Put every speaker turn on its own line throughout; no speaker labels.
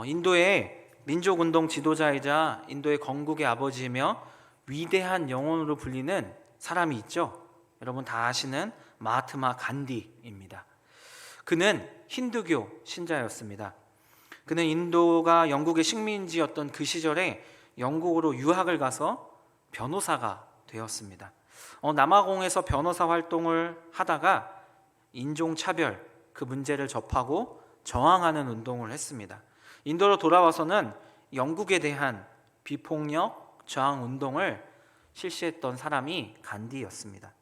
인도의 민족운동 지도자이자 인도의 건국의 아버지이며 위대한 영혼으로 불리는 사람이 있죠. 여러분 다 아시는 마하트마 간디입니다. 그는 힌두교 신자였습니다. 그는 인도가 영국의 식민지였던 그 시절에 영국으로 유학을 가서 변호사가 되었습니다. 남아공에서 변호사 활동을 하다가 인종차별 그 문제를 접하고 저항하는 운동을 했습니다. 인도로 돌아와서는 영국에 대한 비폭력 저항 운동을 실시했던 사람이 간디였습니다.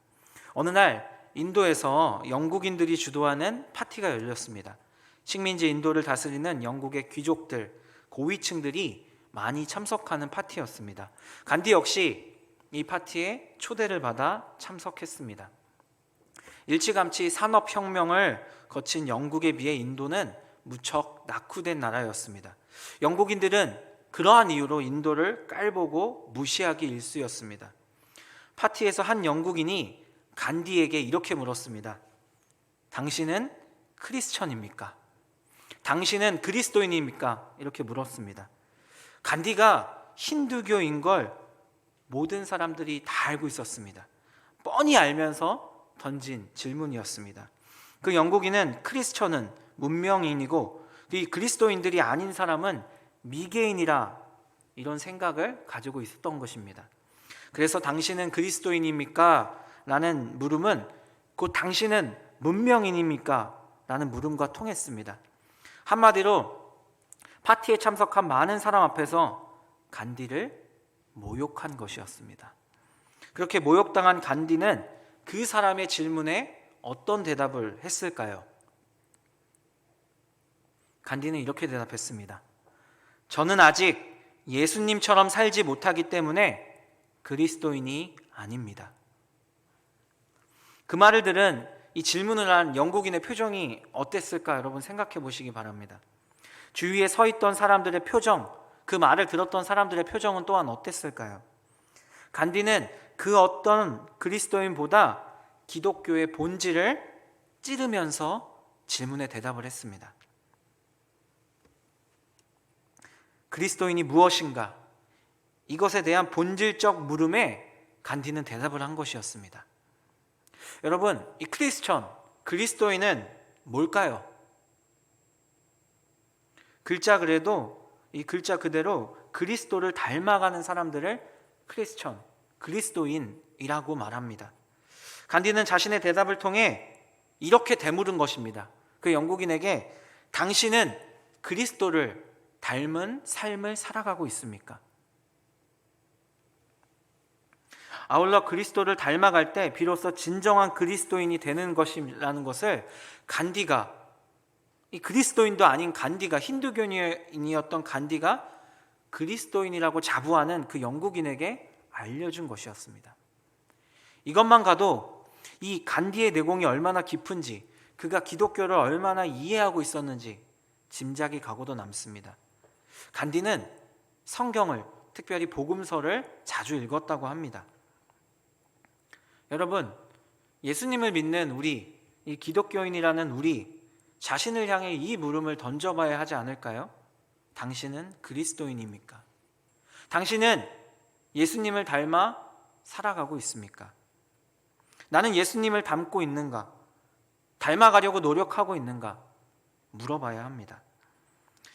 어느 날 인도에서 영국인들이 주도하는 파티가 열렸습니다. 식민지 인도를 다스리는 영국의 귀족들, 고위층들이 많이 참석하는 파티였습니다. 간디 역시 이 파티에 초대를 받아 참석했습니다. 일찌감치 산업혁명을 거친 영국에 비해 인도는 무척 낙후된 나라였습니다. 영국인들은 그러한 이유로 인도를 깔보고 무시하기 일쑤였습니다. 파티에서 한 영국인이 간디에게 이렇게 물었습니다. 당신은 크리스천입니까? 당신은 그리스도인입니까? 이렇게 물었습니다. 간디가 힌두교인 걸 모든 사람들이 다 알고 있었습니다. 뻔히 알면서 던진 질문이었습니다. 그 영국인은 크리스천은 문명인이고 이 그리스도인들이 아닌 사람은 미개인이라 이런 생각을 가지고 있었던 것입니다. 그래서 당신은 그리스도인입니까? 라는 물음은 곧 당신은 문명인입니까? 라는 물음과 통했습니다. 한마디로 파티에 참석한 많은 사람 앞에서 간디를 모욕한 것이었습니다. 그렇게 모욕당한 간디는 그 사람의 질문에 어떤 대답을 했을까요? 간디는 이렇게 대답했습니다. 저는 아직 예수님처럼 살지 못하기 때문에 그리스도인이 아닙니다. 그 말을 들은 이 질문을 한 영국인의 표정이 어땠을까 여러분 생각해 보시기 바랍니다. 주위에 서 있던 사람들의 표정, 그 말을 들었던 사람들의 표정은 또한 어땠을까요? 간디는 그 어떤 그리스도인보다 기독교의 본질을 찌르면서 질문에 대답을 했습니다. 그리스도인이 무엇인가? 이것에 대한 본질적 물음에 간디는 대답을 한 것이었습니다. 여러분, 이 크리스천, 그리스도인은 뭘까요? 글자 그대로 그리스도를 닮아가는 사람들을 크리스천, 그리스도인이라고 말합니다. 간디는 자신의 대답을 통해 이렇게 되물은 것입니다. 그 영국인에게 당신은 그리스도를 닮은 삶을 살아가고 있습니까? 아울러 그리스도를 닮아갈 때 비로소 진정한 그리스도인이 되는 것이라는 것을 간디가, 이 그리스도인도 아닌 간디가, 힌두교인이었던 간디가 그리스도인이라고 자부하는 그 영국인에게 알려준 것이었습니다. 이것만 가도 이 간디의 내공이 얼마나 깊은지, 그가 기독교를 얼마나 이해하고 있었는지 짐작이 가고도 남습니다. 간디는 성경을, 특별히 복음서를 자주 읽었다고 합니다. 여러분, 예수님을 믿는 우리, 이 기독교인이라는 우리 자신을 향해 이 물음을 던져봐야 하지 않을까요? 당신은 그리스도인입니까? 당신은 예수님을 닮아 살아가고 있습니까? 나는 예수님을 닮고 있는가? 닮아가려고 노력하고 있는가? 물어봐야 합니다.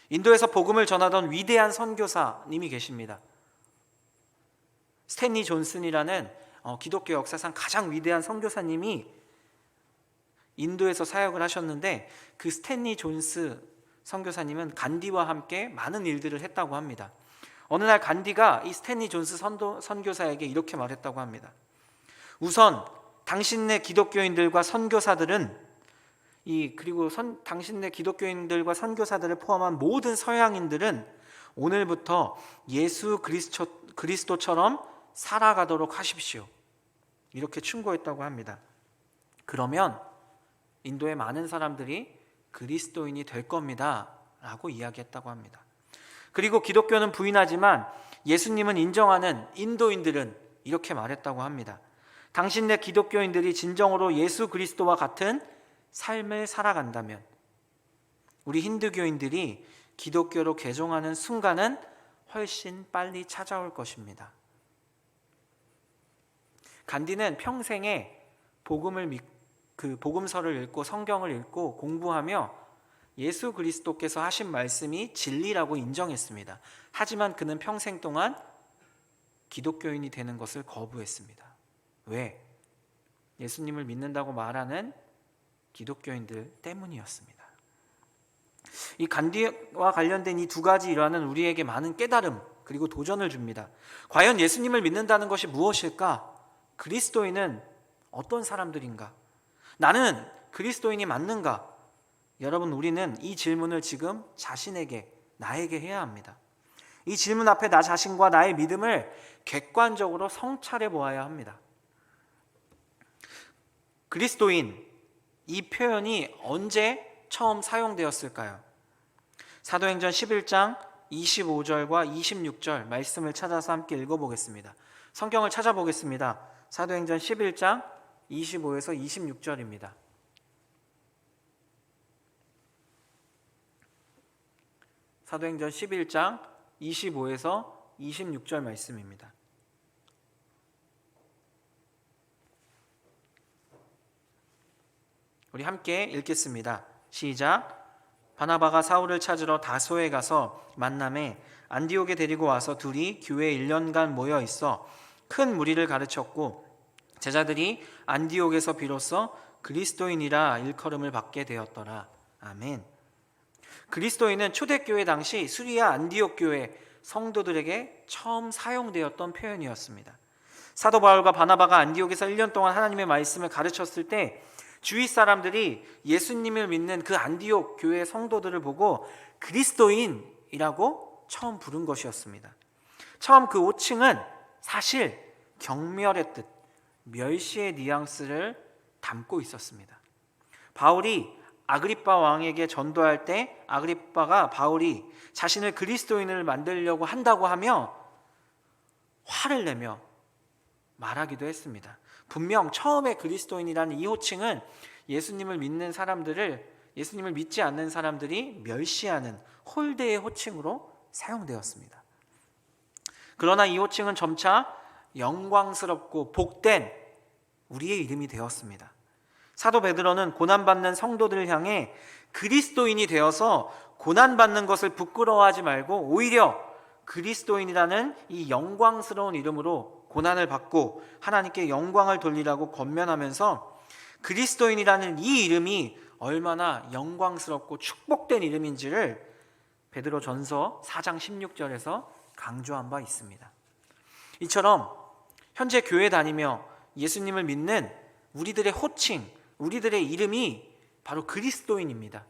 인도에서 복음을 전하던 위대한 선교사님이 계십니다. 스탠리 존슨이라는 기독교 역사상 가장 위대한 선교사님이 인도에서 사역을 하셨는데 그 스탠리 존스 선교사님은 간디와 함께 많은 일들을 했다고 합니다. 어느 날 간디가 이 스탠리 존스 선교사에게 이렇게 말했다고 합니다. 우선 당신네 기독교인들과 선교사들은 당신네 기독교인들과 선교사들을 포함한 모든 서양인들은 오늘부터 예수 그리스도처럼 살아가도록 하십시오. 이렇게 충고했다고 합니다. 그러면 인도의 많은 사람들이 그리스도인이 될 겁니다 라고 이야기했다고 합니다. 그리고 기독교는 부인하지만 예수님은 인정하는 인도인들은 이렇게 말했다고 합니다. 당신네 기독교인들이 진정으로 예수 그리스도와 같은 삶을 살아간다면, 우리 힌두교인들이 기독교로 개종하는 순간은 훨씬 빨리 찾아올 것입니다. 간디는 평생에 복음서를 읽고 성경을 읽고 공부하며 예수 그리스도께서 하신 말씀이 진리라고 인정했습니다. 하지만 그는 평생 동안 기독교인이 되는 것을 거부했습니다. 왜? 예수님을 믿는다고 말하는 기독교인들 때문이었습니다. 이 간디와 관련된 이 두 가지 일화는 우리에게 많은 깨달음 그리고 도전을 줍니다. 과연 예수님을 믿는다는 것이 무엇일까? 그리스도인은 어떤 사람들인가? 나는 그리스도인이 맞는가? 여러분, 우리는 이 질문을 지금 자신에게, 나에게 해야 합니다. 이 질문 앞에 나 자신과 나의 믿음을 객관적으로 성찰해 보아야 합니다. 그리스도인, 이 표현이 언제 처음 사용되었을까요? 사도행전 11장 25절과 26절 말씀을 찾아서 함께 읽어보겠습니다. 성경을 찾아보겠습니다. 사도행전 11장 25에서 26절입니다. 사도행전 11장 25에서 26절 말씀입니다. 우리 함께 읽겠습니다. 시작. 바나바가 사울을 찾으러 다소에 가서 만남에 안디옥에 데리고 와서 둘이 교회에 1년간 모여 있어 큰 무리를 가르쳤고 제자들이 안디옥에서 비로소 그리스도인이라 일컬음을 받게 되었더라. 아멘. 그리스도인은 초대교회 당시 수리아 안디옥 교회 성도들에게 처음 사용되었던 표현이었습니다. 사도 바울과 바나바가 안디옥에서 1년 동안 하나님의 말씀을 가르쳤을 때 주위 사람들이 예수님을 믿는 그 안디옥 교회 성도들을 보고 그리스도인이라고 처음 부른 것이었습니다. 처음 그 호칭은 사실 경멸의 뜻, 멸시의 뉘앙스를 담고 있었습니다. 바울이 아그리빠 왕에게 전도할 때 아그리빠가 바울이 자신을 그리스도인을 만들려고 한다고 하며 화를 내며 말하기도 했습니다. 분명 처음에 그리스도인이라는 이 호칭은 예수님을 믿는 사람들을, 예수님을 믿지 않는 사람들이 멸시하는 홀대의 호칭으로 사용되었습니다. 그러나 이 호칭은 점차 영광스럽고 복된 우리의 이름이 되었습니다. 사도 베드로는 고난받는 성도들을 향해 그리스도인이 되어서 고난받는 것을 부끄러워하지 말고 오히려 그리스도인이라는 이 영광스러운 이름으로 고난을 받고 하나님께 영광을 돌리라고 권면하면서 그리스도인이라는 이 이름이 얼마나 영광스럽고 축복된 이름인지를 베드로 전서 4장 16절에서 강조한 바 있습니다. 이처럼 현재 교회 다니며 예수님을 믿는 우리들의 호칭, 우리들의 이름이 바로 그리스도인입니다.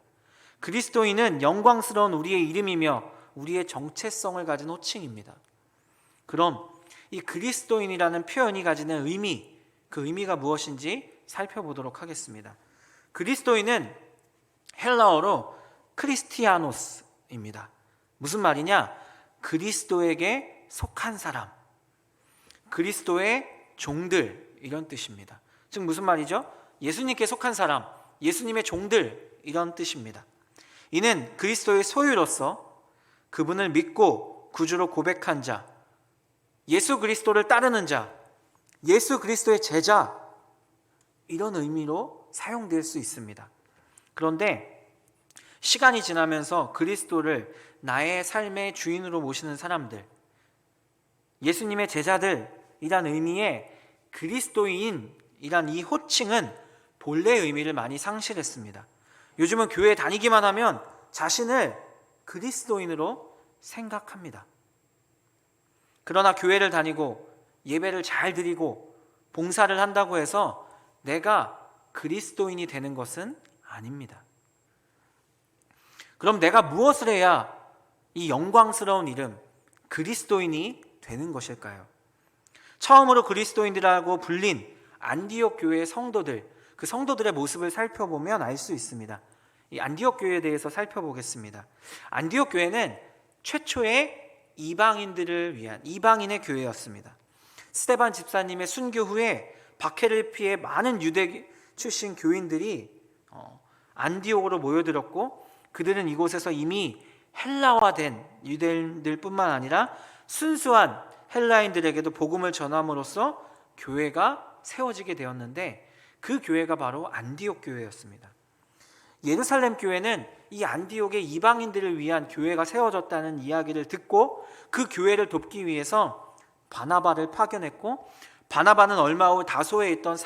그리스도인은 영광스러운 우리의 이름이며 우리의 정체성을 가진 호칭입니다. 그럼 이 그리스도인이라는 표현이 가지는 의미, 그 의미가 무엇인지 살펴보도록 하겠습니다. 그리스도인은 헬라어로 크리스티아노스입니다. 무슨 말이냐? 그리스도에게 속한 사람, 그리스도의 종들, 이런 뜻입니다. 즉 무슨 말이죠? 예수님께 속한 사람, 예수님의 종들, 이런 뜻입니다. 이는 그리스도의 소유로서 그분을 믿고 구주로 고백한 자, 예수 그리스도를 따르는 자, 예수 그리스도의 제자, 이런 의미로 사용될 수 있습니다. 그런데 시간이 지나면서 그리스도를 나의 삶의 주인으로 모시는 사람들, 예수님의 제자들이란 의미의 그리스도인이란 이 호칭은 본래의 의미를 많이 상실했습니다. 요즘은 교회에 다니기만 하면 자신을 그리스도인으로 생각합니다. 그러나 교회를 다니고 예배를 잘 드리고 봉사를 한다고 해서 내가 그리스도인이 되는 것은 아닙니다. 그럼 내가 무엇을 해야 이 영광스러운 이름 그리스도인이 되는 것일까요? 처음으로 그리스도인이라고 불린 안디옥 교회의 성도들, 그 성도들의 모습을 살펴보면 알 수 있습니다. 이 안디옥 교회에 대해서 살펴보겠습니다. 안디옥 교회는 최초의 이방인들을 위한 이방인의 교회였습니다. 스데반 집사님의 순교 후에 박해를 피해 많은 유대 출신 교인들이 안디옥으로 모여들었고 그들은 이곳에서 이미 헬라화된 유대인들뿐만 아니라 순수한 헬라인들에게도 복음을 전함으로써 교회가 세워지게 되었는데, 그 교회가 바로 안디옥 교회였습니다. 예루살렘 교회는 이 안디옥의 이방인들을 위한 교회가 세워졌다는 이야기를 듣고 그 교회를 돕기 위해서 바나바를 파견했고, 바나바는 얼마 후 다소에 있던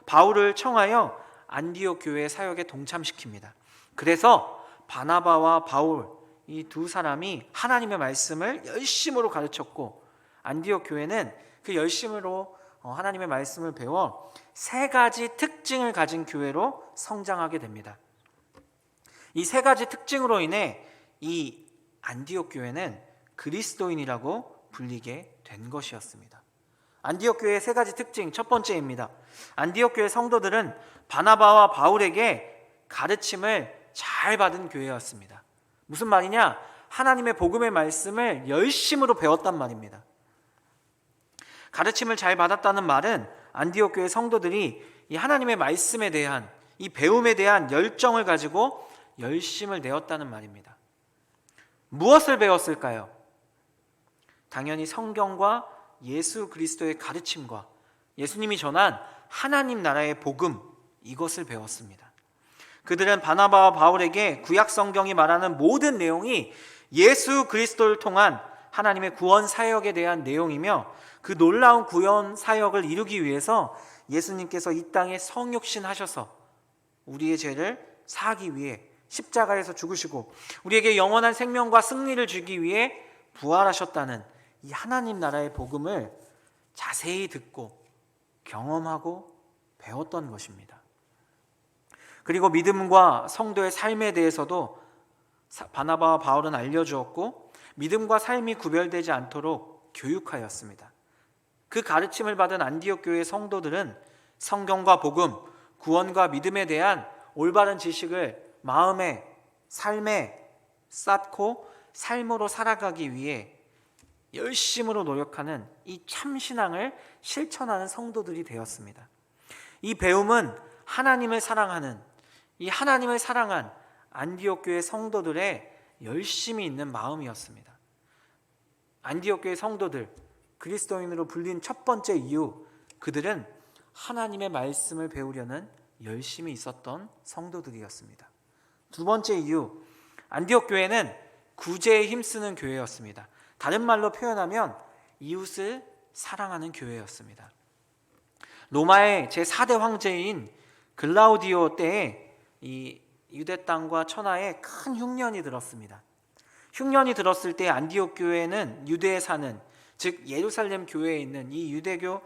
바울을 청하여 안디옥 교회의 사역에 동참시킵니다. 그래서 바나바와 바울, 이 두 사람이 하나님의 말씀을 열심으로 가르쳤고, 안디옥 교회는 그 열심으로 하나님의 말씀을 배워 세 가지 특징을 가진 교회로 성장하게 됩니다. 이 세 가지 특징으로 인해 이 안디옥 교회는 그리스도인이라고 불리게 된 것이었습니다. 안디옥 교회의 세 가지 특징, 첫 번째입니다. 안디옥 교회 성도들은 바나바와 바울에게 가르침을 잘 받은 교회였습니다. 무슨 말이냐? 하나님의 복음의 말씀을 열심으로 배웠단 말입니다. 가르침을 잘 받았다는 말은 안디옥 교회 성도들이 이 하나님의 말씀에 대한, 이 배움에 대한 열정을 가지고 열심을 내었다는 말입니다. 무엇을 배웠을까요? 당연히 성경과 예수 그리스도의 가르침과 예수님이 전한 하나님 나라의 복음, 이것을 배웠습니다. 그들은 바나바와 바울에게 구약 성경이 말하는 모든 내용이 예수 그리스도를 통한 하나님의 구원 사역에 대한 내용이며, 그 놀라운 구원 사역을 이루기 위해서 예수님께서 이 땅에 성육신 하셔서 우리의 죄를 사하기 위해 십자가에서 죽으시고 우리에게 영원한 생명과 승리를 주기 위해 부활하셨다는 이 하나님 나라의 복음을 자세히 듣고 경험하고 배웠던 것입니다. 그리고 믿음과 성도의 삶에 대해서도 바나바와 바울은 알려주었고, 믿음과 삶이 구별되지 않도록 교육하였습니다. 그 가르침을 받은 안디옥 교회의 성도들은 성경과 복음, 구원과 믿음에 대한 올바른 지식을 마음에, 삶에 쌓고 삶으로 살아가기 위해 열심으로 노력하는 이 참신앙을 실천하는 성도들이 되었습니다. 이 배움은 하나님을 사랑하는, 이 하나님을 사랑한 안디옥 교회 성도들의 열심이 있는 마음이었습니다. 안디옥 교회 성도들, 그리스도인으로 불린 첫 번째 이유, 그들은 하나님의 말씀을 배우려는 열심이 있었던 성도들이었습니다. 두 번째 이유, 안디옥 교회는 구제에 힘쓰는 교회였습니다. 다른 말로 표현하면 이웃을 사랑하는 교회였습니다. 로마의 제4대 황제인 글라우디오 때에 이 유대 땅과 천하에 큰 흉년이 들었습니다. 흉년이 들었을 때 안디옥 교회는 유대에 사는, 즉 예루살렘 교회에 있는 이 유대교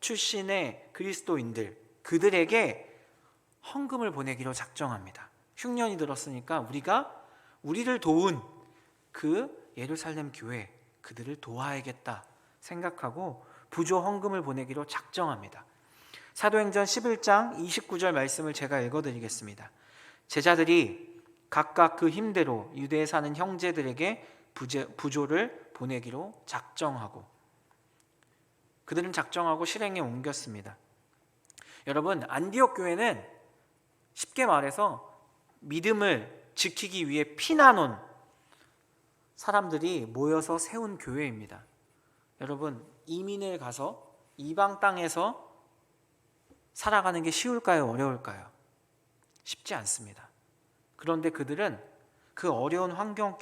출신의 그리스도인들, 그들에게 헌금을 보내기로 작정합니다. 흉년이 들었으니까 우리를 도운 그 예루살렘 교회, 그들을 도와야겠다 생각하고 부조 헌금을 보내기로 작정합니다. 사도행전 11장 29절 말씀을 제가 읽어드리겠습니다. 제자들이 각각 그 힘대로 유대에 사는 형제들에게 부조를 보내기로 작정하고, 그들은 작정하고 실행에 옮겼습니다. 여러분, 안디옥 교회는 쉽게 말해서 믿음을 지키기 위해 피나놓은 사람들이 모여서 세운 교회입니다. 여러분, 이민을 가서 이방 땅에서 살아가는 게 쉬울까요? 어려울까요? 쉽지 않습니다. 그런데 그들은 그 어려운 환경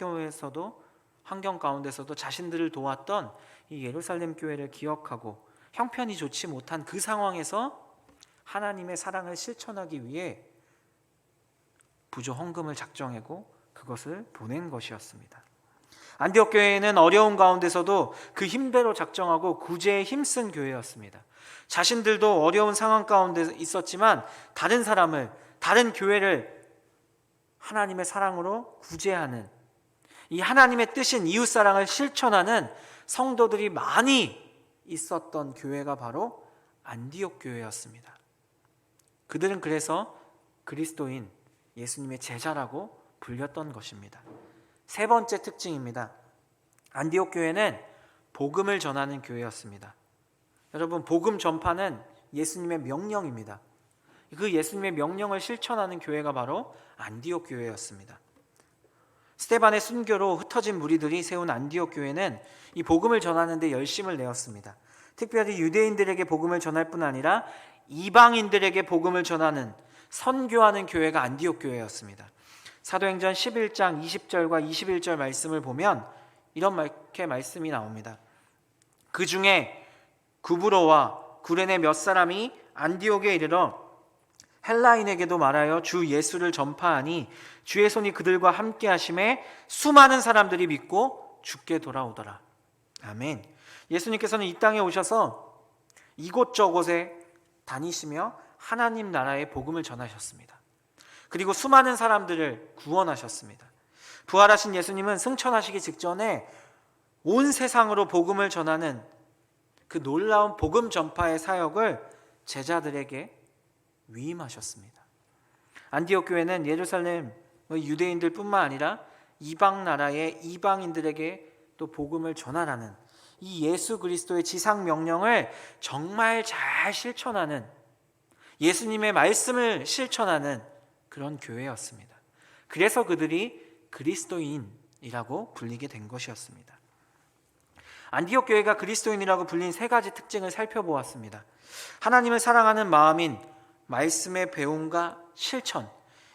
가운데서도 자신들을 도왔던 이 예루살렘 교회를 기억하고 형편이 좋지 못한 그 상황에서 하나님의 사랑을 실천하기 위해 부조 헌금을 작정하고 그것을 보낸 것이었습니다. 안디옥 교회는 어려운 가운데서도 그 힘대로 작정하고 구제에 힘쓴 교회였습니다. 자신들도 어려운 상황 가운데 있었지만 다른 교회를 하나님의 사랑으로 구제하는, 이 하나님의 뜻인 이웃사랑을 실천하는 성도들이 많이 있었던 교회가 바로 안디옥 교회였습니다. 그들은 그래서 그리스도인 예수님의 제자라고 불렸던 것입니다. 세 번째 특징입니다. 안디옥 교회는 복음을 전하는 교회였습니다. 여러분, 복음 전파는 예수님의 명령입니다. 그 예수님의 명령을 실천하는 교회가 바로 안디옥 교회였습니다. 스데반의 순교로 흩어진 무리들이 세운 안디옥 교회는 이 복음을 전하는 데 열심을 내었습니다. 특별히 유대인들에게 복음을 전할 뿐 아니라 이방인들에게 복음을 전하는, 선교하는 교회가 안디옥 교회였습니다. 사도행전 11장 20절과 21절 말씀을 보면 이렇게 말씀이 나옵니다. 그 중에 구브로와 구레네 몇 사람이 안디옥에 이르러 헬라인에게도 말하여 주 예수를 전파하니 주의 손이 그들과 함께 하심에 수많은 사람들이 믿고 주께 돌아오더라. 아멘. 예수님께서는 이 땅에 오셔서 이곳저곳에 다니시며 하나님 나라의 복음을 전하셨습니다. 그리고 수많은 사람들을 구원하셨습니다. 부활하신 예수님은 승천하시기 직전에 온 세상으로 복음을 전하는 그 놀라운 복음 전파의 사역을 제자들에게 위임하셨습니다. 안디옥 교회는 예루살렘의 유대인들 뿐만 아니라 이방 나라의 이방인들에게 또 복음을 전하라는 이 예수 그리스도의 지상 명령을 정말 잘 실천하는, 예수님의 말씀을 실천하는 그런 교회였습니다. 그래서 그들이 그리스도인이라고 불리게 된 것이었습니다. 안디옥 교회가 그리스도인이라고 불린 세 가지 특징을 살펴보았습니다. 하나님을 사랑하는 마음인 말씀의 배움과 실천,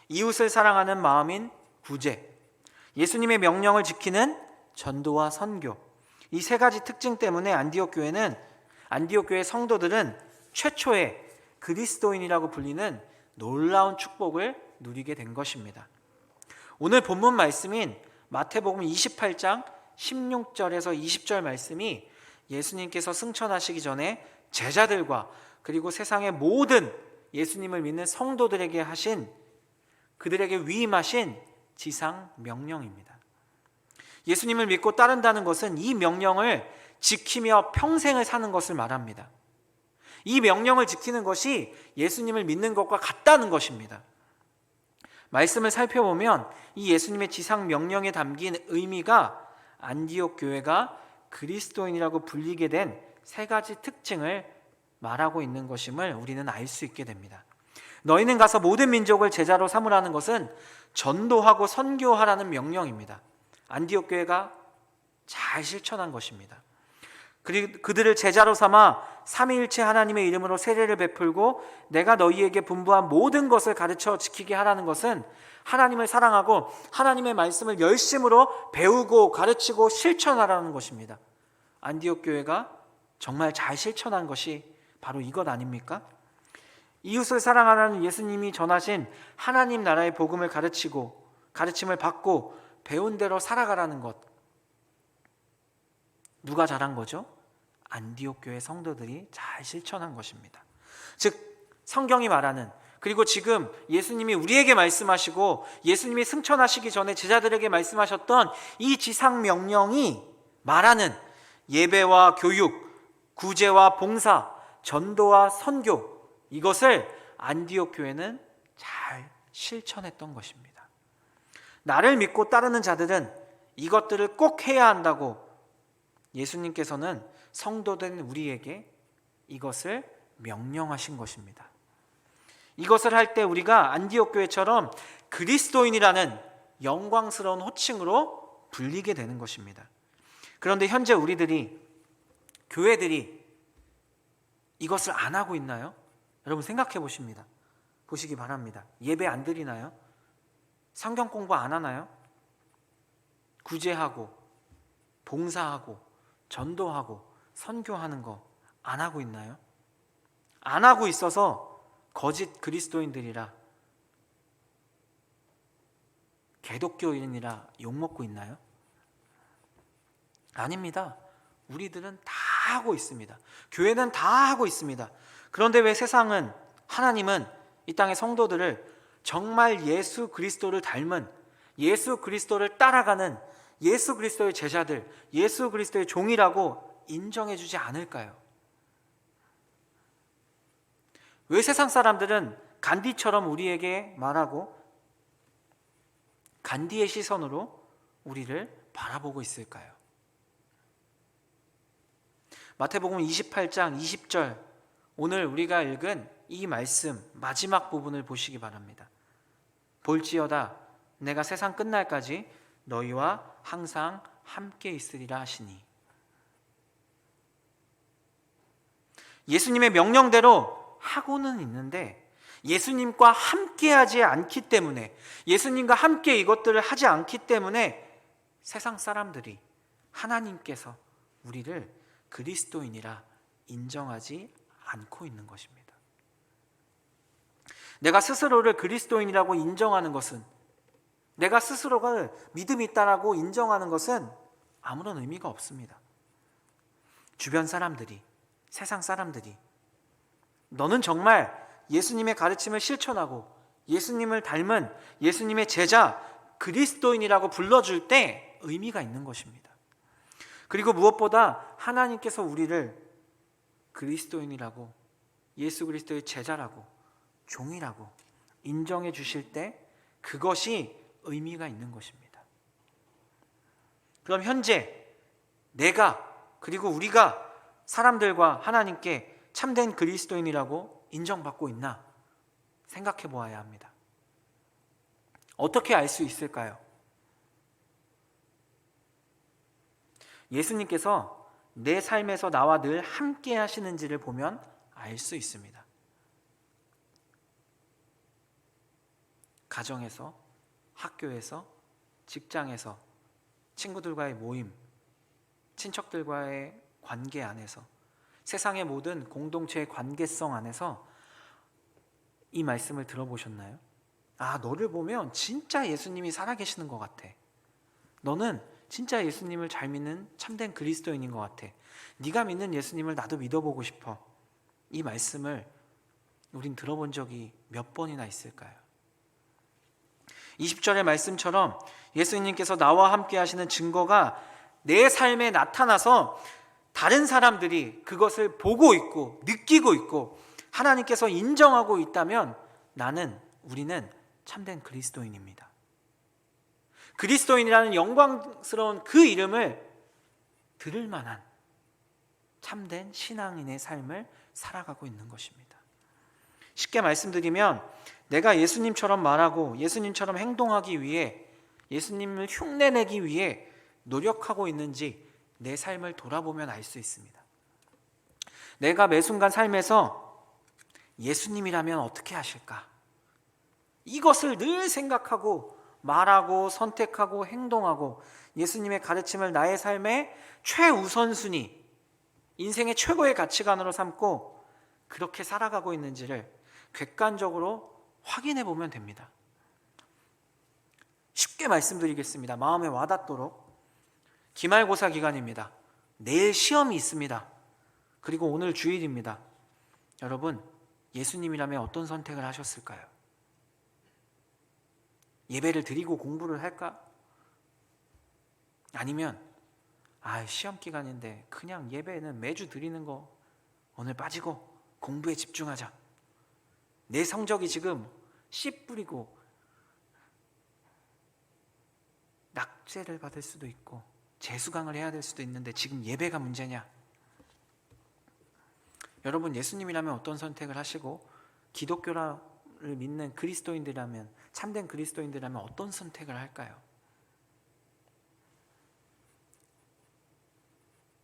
이웃을 사랑하는 마음인 구제, 예수님의 명령을 지키는 전도와 선교, 이 세 가지 특징 때문에 안디옥 교회 성도들은 최초의 그리스도인이라고 불리는 놀라운 축복을 누리게 된 것입니다. 오늘 본문 말씀인 마태복음 28장 16절에서 20절 말씀이 예수님께서 승천하시기 전에 제자들과 그리고 세상의 모든 예수님을 믿는 성도들에게 하신, 그들에게 위임하신 지상 명령입니다. 예수님을 믿고 따른다는 것은 이 명령을 지키며 평생을 사는 것을 말합니다. 이 명령을 지키는 것이 예수님을 믿는 것과 같다는 것입니다. 말씀을 살펴보면 이 예수님의 지상 명령에 담긴 의미가 안디옥 교회가 그리스도인이라고 불리게 된 세 가지 특징을 말하고 있는 것임을 우리는 알 수 있게 됩니다. 너희는 가서 모든 민족을 제자로 삼으라는 것은 전도하고 선교하라는 명령입니다. 안디옥 교회가 잘 실천한 것입니다. 그리고 그들을 제자로 삼아 삼위일체 하나님의 이름으로 세례를 베풀고 내가 너희에게 분부한 모든 것을 가르쳐 지키게 하라는 것은 하나님을 사랑하고 하나님의 말씀을 열심으로 배우고 가르치고 실천하라는 것입니다. 안디옥 교회가 정말 잘 실천한 것이 바로 이것 아닙니까? 이웃을 사랑하라는 예수님이 전하신 하나님 나라의 복음을 가르침을 받고 배운 대로 살아가라는 것, 누가 잘한 거죠? 안디옥 교회 성도들이 잘 실천한 것입니다. 즉 성경이 말하는, 그리고 지금 예수님이 우리에게 말씀하시고 예수님이 승천하시기 전에 제자들에게 말씀하셨던 이 지상 명령이 말하는 예배와 교육, 구제와 봉사, 전도와 선교, 이것을 안디옥 교회는 잘 실천했던 것입니다. 나를 믿고 따르는 자들은 이것들을 꼭 해야 한다고 예수님께서는 성도된 우리에게 이것을 명령하신 것입니다. 이것을 할 때 우리가 안디옥 교회처럼 그리스도인이라는 영광스러운 호칭으로 불리게 되는 것입니다. 그런데 현재 교회들이 이것을 안 하고 있나요? 여러분 생각해 보시기 바랍니다. 예배 안 드리나요? 성경 공부 안 하나요? 구제하고 봉사하고 전도하고 선교하는 거 안 하고 있나요? 안 하고 있어서 거짓 그리스도인들이라, 개독교인이라 욕먹고 있나요? 아닙니다. 우리들은 다 하고 있습니다. 교회는 다 하고 있습니다. 그런데 왜 하나님은 이 땅의 성도들을 정말 예수 그리스도를 닮은, 예수 그리스도를 따라가는 예수 그리스도의 제자들, 예수 그리스도의 종이라고 인정해 주지 않을까요? 왜 세상 사람들은 간디처럼 우리에게 말하고 간디의 시선으로 우리를 바라보고 있을까요? 마태복음 28장 20절, 오늘 우리가 읽은 이 말씀 마지막 부분을 보시기 바랍니다. 볼지어다 내가 세상 끝날까지 너희와 항상 함께 있으리라 하시니. 예수님의 명령대로 하고는 있는데 예수님과 함께하지 않기 때문에, 예수님과 함께 이것들을 하지 않기 때문에 세상 사람들이, 하나님께서 우리를 그리스도인이라 인정하지 않고 있는 것입니다. 내가 스스로를 그리스도인이라고 인정하는 것은, 내가 스스로가 믿음이 있다라고 인정하는 것은 아무런 의미가 없습니다. 주변 사람들이, 세상 사람들이 너는 정말 예수님의 가르침을 실천하고 예수님을 닮은 예수님의 제자, 그리스도인이라고 불러줄 때 의미가 있는 것입니다. 그리고 무엇보다 하나님께서 우리를 그리스도인이라고, 예수 그리스도의 제자라고, 종이라고 인정해 주실 때 그것이 의미가 있는 것입니다. 그럼 현재 내가, 그리고 우리가 사람들과 하나님께 참된 그리스도인이라고 인정받고 있나 생각해 보아야 합니다. 어떻게 알 수 있을까요? 예수님께서 내 삶에서 나와 늘 함께 하시는지를 보면 알 수 있습니다. 가정에서, 학교에서, 직장에서, 친구들과의 모임, 친척들과의 관계 안에서, 세상의 모든 공동체의 관계성 안에서 이 말씀을 들어보셨나요? 아, 너를 보면 진짜 예수님이 살아계시는 것 같아. 너는 진짜 예수님을 잘 믿는 참된 그리스도인인 것 같아. 네가 믿는 예수님을 나도 믿어보고 싶어. 이 말씀을 우린 들어본 적이 몇 번이나 있을까요? 20절의 말씀처럼 예수님께서 나와 함께 하시는 증거가 내 삶에 나타나서 다른 사람들이 그것을 보고 있고 느끼고 있고 하나님께서 인정하고 있다면 우리는 참된 그리스도인입니다. 그리스도인이라는 영광스러운 그 이름을 들을 만한 참된 신앙인의 삶을 살아가고 있는 것입니다. 쉽게 말씀드리면 내가 예수님처럼 말하고 예수님처럼 행동하기 위해, 예수님을 흉내내기 위해 노력하고 있는지 내 삶을 돌아보면 알 수 있습니다. 내가 매 순간 삶에서 예수님이라면 어떻게 하실까? 이것을 늘 생각하고 말하고 선택하고 행동하고 예수님의 가르침을 나의 삶의 최우선순위, 인생의 최고의 가치관으로 삼고 그렇게 살아가고 있는지를 객관적으로 확인해 보면 됩니다. 쉽게 말씀드리겠습니다. 마음에 와닿도록. 기말고사 기간입니다. 내일 시험이 있습니다. 그리고 오늘 주일입니다. 여러분, 예수님이라면 어떤 선택을 하셨을까요? 예배를 드리고 공부를 할까? 아니면 시험 기간인데 그냥 예배는 매주 드리는 거 오늘 빠지고 공부에 집중하자. 내 성적이 지금 씨 뿌리고 낙제를 받을 수도 있고 재수강을 해야 될 수도 있는데 지금 예배가 문제냐? 여러분, 예수님이라면 어떤 선택을 하시고 기독교를 믿는 그리스도인들이라면, 참된 그리스도인들이라면 어떤 선택을 할까요?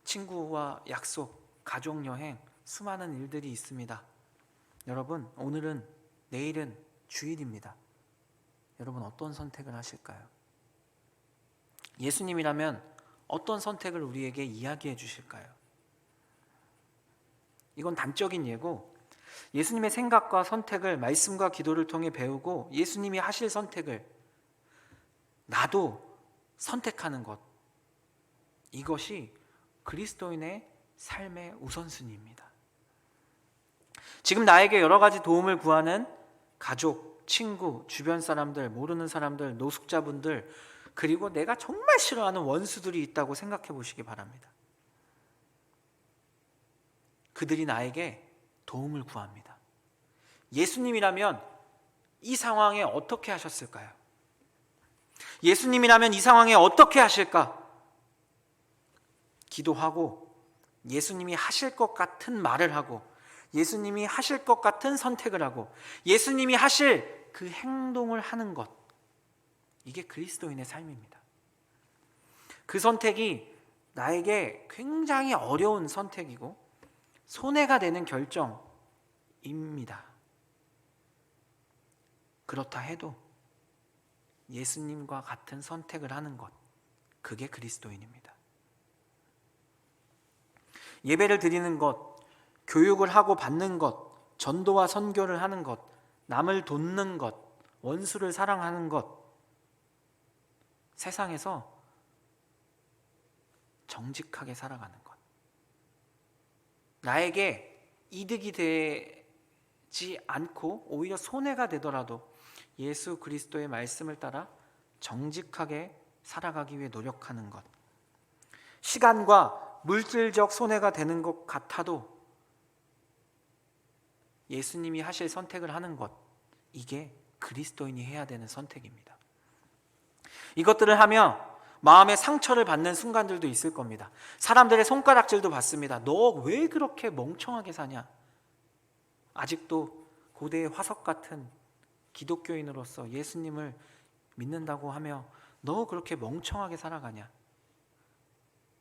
친구와 약속, 가족여행, 수많은 일들이 있습니다. 여러분, 오늘은, 내일은 주일입니다. 여러분, 어떤 선택을 하실까요? 예수님이라면 어떤 선택을 우리에게 이야기해 주실까요? 이건 단적인 예고, 예수님의 생각과 선택을 말씀과 기도를 통해 배우고 예수님이 하실 선택을 나도 선택하는 것, 이것이 그리스도인의 삶의 우선순위입니다. 지금 나에게 여러 가지 도움을 구하는 가족, 친구, 주변 사람들, 모르는 사람들, 노숙자분들, 그리고 내가 정말 싫어하는 원수들이 있다고 생각해 보시기 바랍니다. 그들이 나에게 도움을 구합니다. 예수님이라면 이 상황에 어떻게 하셨을까요? 예수님이라면 이 상황에 어떻게 하실까? 기도하고 예수님이 하실 것 같은 말을 하고 예수님이 하실 것 같은 선택을 하고 예수님이 하실 그 행동을 하는 것, 이게 그리스도인의 삶입니다. 그 선택이 나에게 굉장히 어려운 선택이고 손해가 되는 결정입니다. 그렇다 해도 예수님과 같은 선택을 하는 것, 그게 그리스도인입니다. 예배를 드리는 것, 교육을 하고 받는 것, 전도와 선교를 하는 것, 남을 돕는 것, 원수를 사랑하는 것, 세상에서 정직하게 살아가는 것, 나에게 이득이 되지 않고 오히려 손해가 되더라도 예수 그리스도의 말씀을 따라 정직하게 살아가기 위해 노력하는 것, 시간과 물질적 손해가 되는 것 같아도 예수님이 하실 선택을 하는 것, 이게 그리스도인이 해야 되는 선택입니다. 이것들을 하며 마음의 상처를 받는 순간들도 있을 겁니다. 사람들의 손가락질도 받습니다. 너 왜 그렇게 멍청하게 사냐? 아직도 고대의 화석 같은 기독교인으로서 예수님을 믿는다고 하며 너 그렇게 멍청하게 살아가냐?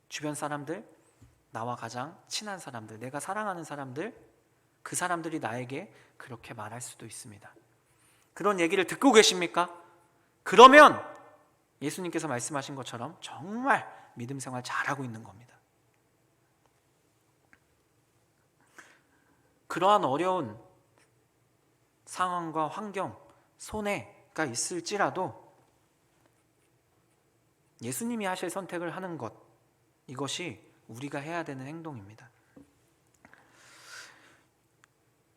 주변 사람들, 나와 가장 친한 사람들, 내가 사랑하는 사람들, 그 사람들이 나에게 그렇게 말할 수도 있습니다. 그런 얘기를 듣고 계십니까? 그러면 예수님께서 말씀하신 것처럼 정말 믿음 생활 잘하고 있는 겁니다. 그러한 어려운 상황과 환경, 손해가 있을지라도 예수님이 하실 선택을 하는 것, 이것이 우리가 해야 되는 행동입니다.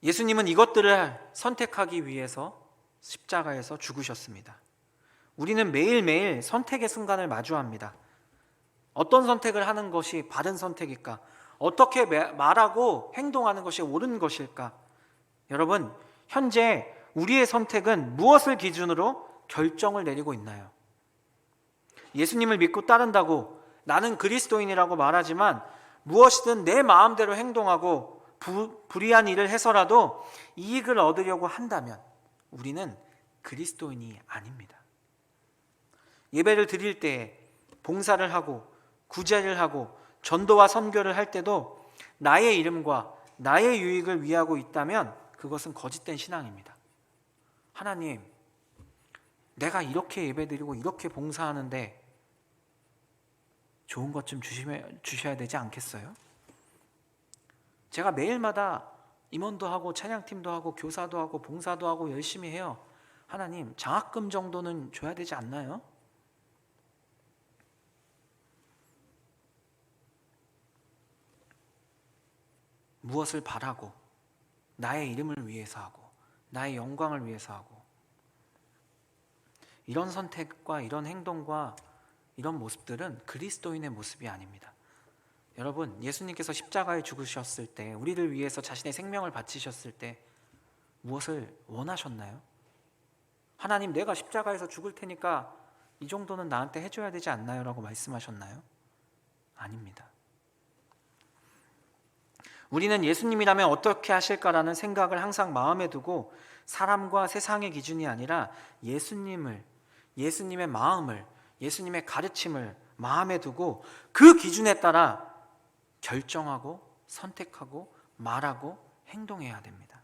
예수님은 이것들을 선택하기 위해서 십자가에서 죽으셨습니다. 우리는 매일매일 선택의 순간을 마주합니다. 어떤 선택을 하는 것이 바른 선택일까? 어떻게 말하고 행동하는 것이 옳은 것일까? 여러분, 현재 우리의 선택은 무엇을 기준으로 결정을 내리고 있나요? 예수님을 믿고 따른다고 나는 그리스도인이라고 말하지만 무엇이든 내 마음대로 행동하고 불의한 일을 해서라도 이익을 얻으려고 한다면 우리는 그리스도인이 아닙니다. 예배를 드릴 때, 봉사를 하고 구제를 하고 전도와 선교를 할 때도 나의 이름과 나의 유익을 위하고 있다면 그것은 거짓된 신앙입니다. 하나님, 내가 이렇게 예배드리고 이렇게 봉사하는데 좋은 것 좀 주셔야 되지 않겠어요? 제가 매일마다 임원도 하고 찬양팀도 하고 교사도 하고 봉사도 하고 열심히 해요. 하나님, 장학금 정도는 줘야 되지 않나요? 무엇을 바라고 나의 이름을 위해서 하고 나의 영광을 위해서 하고, 이런 선택과 이런 행동과 이런 모습들은 그리스도인의 모습이 아닙니다. 여러분, 예수님께서 십자가에 죽으셨을 때, 우리를 위해서 자신의 생명을 바치셨을 때 무엇을 원하셨나요? 하나님, 내가 십자가에서 죽을 테니까 이 정도는 나한테 해줘야 되지 않나요? 라고 말씀하셨나요? 아닙니다. 우리는 예수님이라면 어떻게 하실까라는 생각을 항상 마음에 두고 사람과 세상의 기준이 아니라 예수님의 마음을, 예수님의 가르침을 마음에 두고 그 기준에 따라 결정하고 선택하고 말하고 행동해야 됩니다.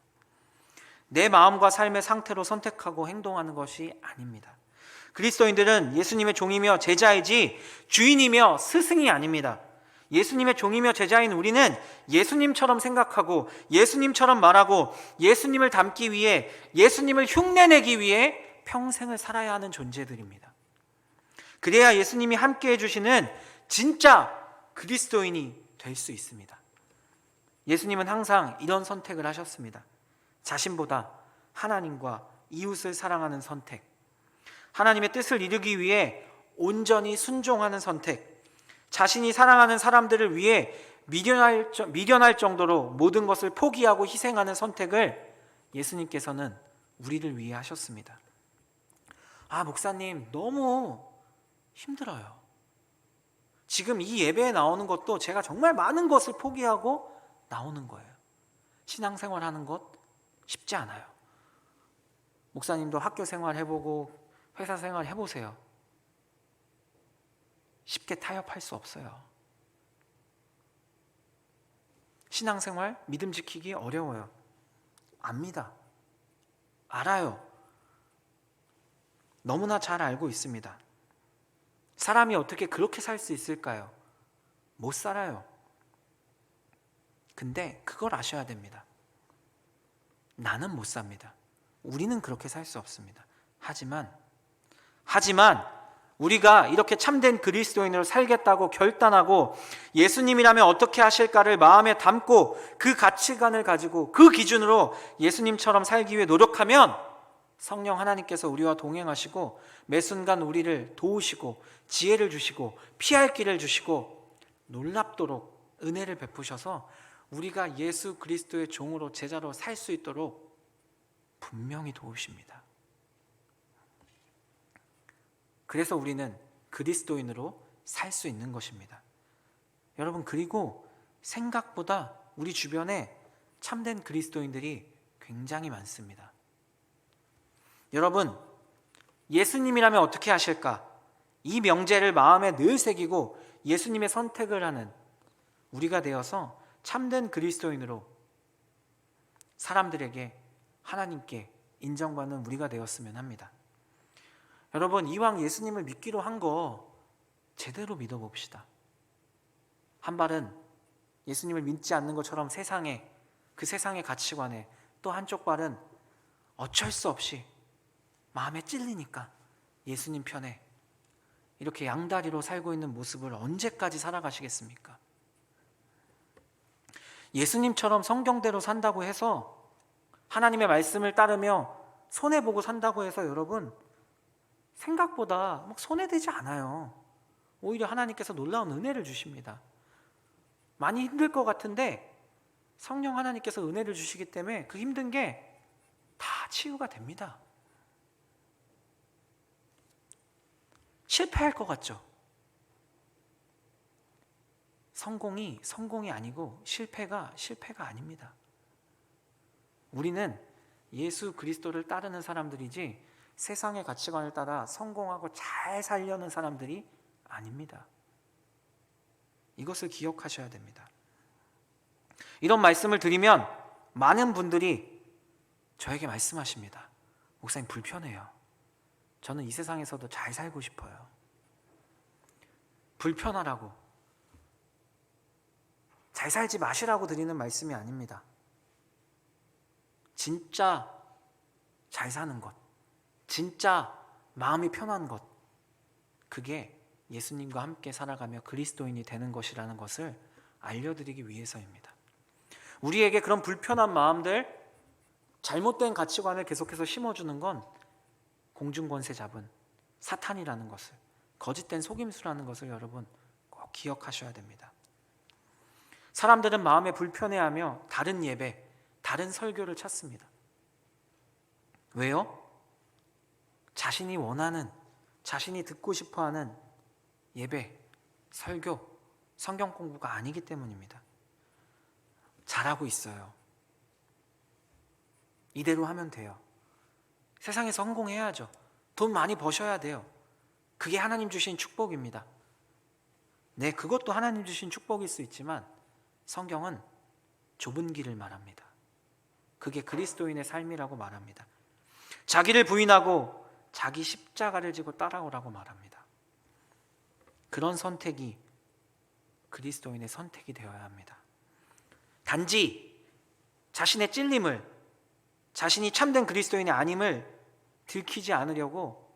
내 마음과 삶의 상태로 선택하고 행동하는 것이 아닙니다. 그리스도인들은 예수님의 종이며 제자이지 주인이며 스승이 아닙니다. 예수님의 종이며 제자인 우리는 예수님처럼 생각하고 예수님처럼 말하고 예수님을 닮기 위해, 예수님을 흉내내기 위해 평생을 살아야 하는 존재들입니다. 그래야 예수님이 함께 해주시는 진짜 그리스도인이 될 수 있습니다. 예수님은 항상 이런 선택을 하셨습니다. 자신보다 하나님과 이웃을 사랑하는 선택, 하나님의 뜻을 이루기 위해 온전히 순종하는 선택, 자신이 사랑하는 사람들을 위해 미련할 정도로 모든 것을 포기하고 희생하는 선택을 예수님께서는 우리를 위해 하셨습니다. 목사님, 너무 힘들어요. 지금 이 예배에 나오는 것도 제가 정말 많은 것을 포기하고 나오는 거예요. 신앙생활 하는 것 쉽지 않아요. 목사님도 학교 생활 해보고 회사 생활 해보세요. 쉽게 타협할 수 없어요. 신앙생활, 믿음 지키기 어려워요. 압니다. 알아요. 너무나 잘 알고 있습니다. 사람이 어떻게 그렇게 살 수 있을까요? 못 살아요. 근데 그걸 아셔야 됩니다. 나는 못 삽니다. 우리는 그렇게 살 수 없습니다. 하지만 우리가 이렇게 참된 그리스도인으로 살겠다고 결단하고 예수님이라면 어떻게 하실까를 마음에 담고 그 가치관을 가지고 그 기준으로 예수님처럼 살기 위해 노력하면 성령 하나님께서 우리와 동행하시고 매 순간 우리를 도우시고 지혜를 주시고 피할 길을 주시고 놀랍도록 은혜를 베푸셔서 우리가 예수 그리스도의 종으로 제자로 살 수 있도록 분명히 도우십니다. 그래서 우리는 그리스도인으로 살 수 있는 것입니다. 여러분, 그리고 생각보다 우리 주변에 참된 그리스도인들이 굉장히 많습니다. 여러분, 예수님이라면 어떻게 하실까? 이 명제를 마음에 늘 새기고 예수님의 선택을 하는 우리가 되어서 참된 그리스도인으로 사람들에게 하나님께 인정받는 우리가 되었으면 합니다. 여러분, 이왕 예수님을 믿기로 한 거 제대로 믿어봅시다. 한 발은 예수님을 믿지 않는 것처럼 그 세상의 가치관에, 또 한쪽 발은 어쩔 수 없이 마음에 찔리니까 예수님 편에 이렇게 양다리로 살고 있는 모습을 언제까지 살아가시겠습니까? 예수님처럼 성경대로 산다고 해서, 하나님의 말씀을 따르며 손해보고 산다고 해서 여러분 생각보다 막 손해되지 않아요. 오히려 하나님께서 놀라운 은혜를 주십니다. 많이 힘들 것 같은데 성령 하나님께서 은혜를 주시기 때문에 그 힘든 게 다 치유가 됩니다. 실패할 것 같죠? 성공이 아니고 실패가 아닙니다. 우리는 예수 그리스도를 따르는 사람들이지 세상의 가치관을 따라 성공하고 잘 살려는 사람들이 아닙니다. 이것을 기억하셔야 됩니다. 이런 말씀을 드리면 많은 분들이 저에게 말씀하십니다. 목사님, 불편해요. 저는 이 세상에서도 잘 살고 싶어요. 불편하라고, 잘 살지 마시라고 드리는 말씀이 아닙니다. 진짜 잘 사는 것, 진짜 마음이 편한 것, 그게 예수님과 함께 살아가며 그리스도인이 되는 것이라는 것을 알려드리기 위해서입니다. 우리에게 그런 불편한 마음들, 잘못된 가치관을 계속해서 심어주는 건 공중권세 잡은 사탄이라는 것을, 거짓된 속임수라는 것을 여러분 꼭 기억하셔야 됩니다. 사람들은 마음에 불편해하며 다른 예배, 다른 설교를 찾습니다. 왜요? 자신이 원하는, 자신이 듣고 싶어하는 예배, 설교, 성경 공부가 아니기 때문입니다. 잘하고 있어요. 이대로 하면 돼요. 세상에 성공해야죠. 돈 많이 버셔야 돼요. 그게 하나님 주신 축복입니다. 네, 그것도 하나님 주신 축복일 수 있지만 성경은 좁은 길을 말합니다. 그게 그리스도인의 삶이라고 말합니다. 자기를 부인하고 자기 십자가를 지고 따라오라고 말합니다. 그런 선택이 그리스도인의 선택이 되어야 합니다. 단지 자신의 찔림을, 자신이 참된 그리스도인이 아님을 들키지 않으려고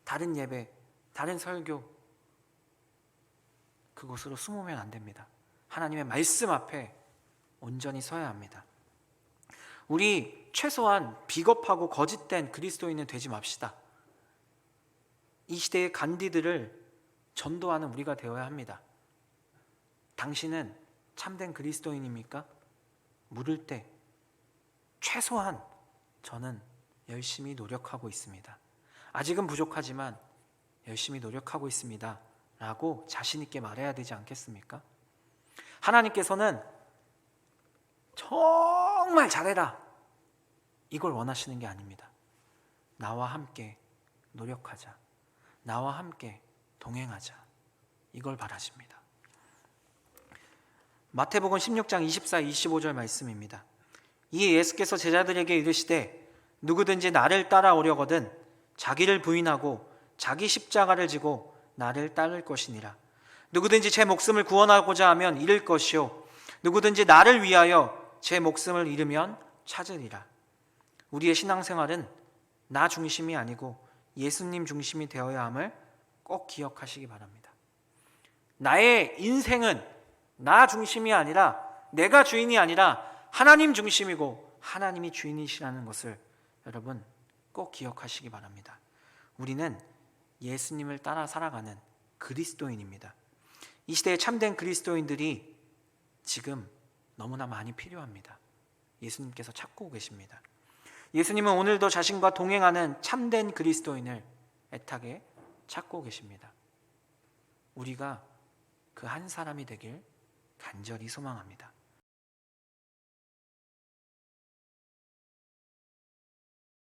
다른 예배, 다른 설교, 그곳으로 숨으면 안 됩니다. 하나님의 말씀 앞에 온전히 서야 합니다. 우리 최소한 비겁하고 거짓된 그리스도인은 되지 맙시다. 이 시대의 간디들을 전도하는 우리가 되어야 합니다. 당신은 참된 그리스도인입니까? 물을 때 최소한 저는 열심히 노력하고 있습니다. 아직은 부족하지만 열심히 노력하고 있습니다. 라고 자신 있게 말해야 되지 않겠습니까? 하나님께서는 정말 잘해라, 이걸 원하시는 게 아닙니다. 나와 함께 노력하자. 나와 함께 동행하자. 이걸 바라십니다. 마태복음 16장 24, 25절 말씀입니다. 이 예수께서 제자들에게 이르시되 누구든지 나를 따라오려거든 자기를 부인하고 자기 십자가를 지고 나를 따를 것이니라. 누구든지 제 목숨을 구원하고자 하면 잃을 것이요 누구든지 나를 위하여 제 목숨을 잃으면 찾으리라. 우리의 신앙생활은 나 중심이 아니고 예수님 중심이 되어야 함을 꼭 기억하시기 바랍니다. 나의 인생은 나 중심이 아니라, 내가 주인이 아니라 하나님 중심이고 하나님이 주인이시라는 것을 여러분 꼭 기억하시기 바랍니다. 우리는 예수님을 따라 살아가는 그리스도인입니다. 이 시대에 참된 그리스도인들이 지금 너무나 많이 필요합니다. 예수님께서 찾고 계십니다. 예수님은 오늘도 자신과 동행하는 참된 그리스도인을 애타게 찾고 계십니다. 우리가 그 한 사람이 되길 간절히 소망합니다.